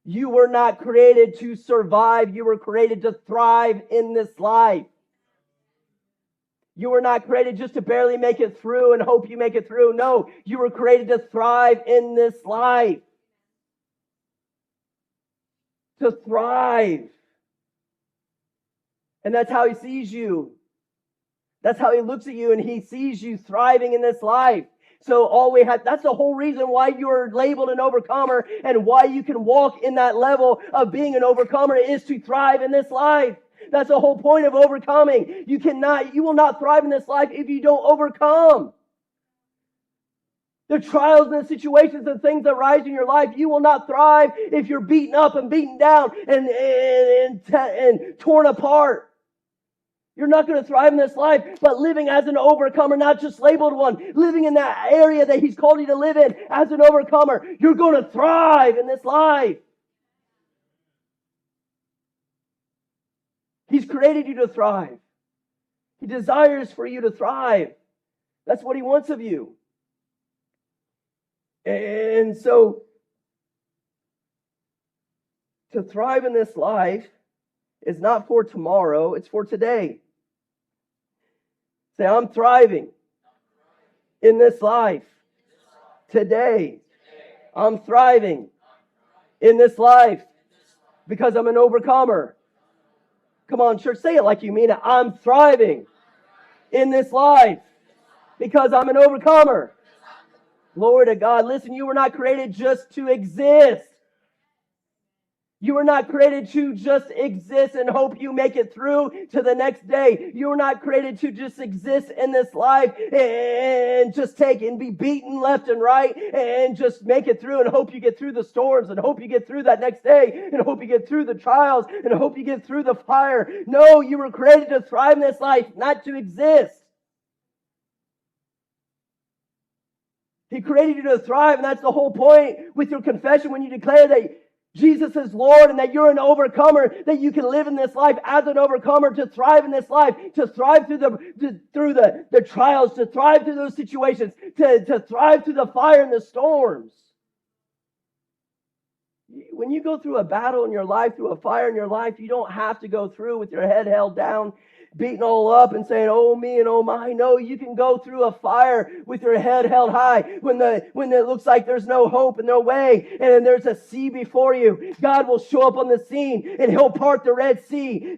You were not created to survive. You were created to thrive in this life. You were not created just to barely make it through and hope you make it through. No, you were created to thrive in this life. To thrive. And that's how he sees you. That's how he looks at you, and he sees you thriving in this life. So all we have, that's the whole reason why you're labeled an overcomer and why you can walk in that level of being an overcomer is to thrive in this life. That's the whole point of overcoming. You will not thrive in this life if you don't overcome. The trials and the situations and things that rise in your life, you will not thrive if you're beaten up and beaten down and torn apart. You're not going to thrive in this life, but living as an overcomer, not just labeled one, living in that area that he's called you to live in as an overcomer, you're going to thrive in this life. He's created you to thrive. He desires for you to thrive. That's what he wants of you. And so, to thrive in this life is not for tomorrow, it's for today. Say, I'm thriving in this life today. I'm thriving in this life because I'm an overcomer. Come on, church, say it like you mean it. I'm thriving in this life because I'm an overcomer. Glory to God. Listen, you were not created just to exist. You were not created to just exist and hope you make it through to the next day. You were not created to just exist in this life and just take and be beaten left and right and just make it through and hope you get through the storms and hope you get through that next day and hope you get through the trials and hope you get through the fire. No, you were created to thrive in this life, not to exist. He created you to thrive, and that's the whole point with your confession when you declare that Jesus is Lord and that you're an overcomer, that you can live in this life as an overcomer, to thrive in this life, to thrive through the trials, to thrive through those situations, to thrive through the fire and the storms. When you go through a battle in your life, through a fire in your life, you don't have to go through with your head held down, beaten all up and saying, oh me and oh my. No, you can go through a fire with your head held high when it looks like there's no hope and no way and there's a sea before you. God will show up on the scene and he'll part the Red Sea.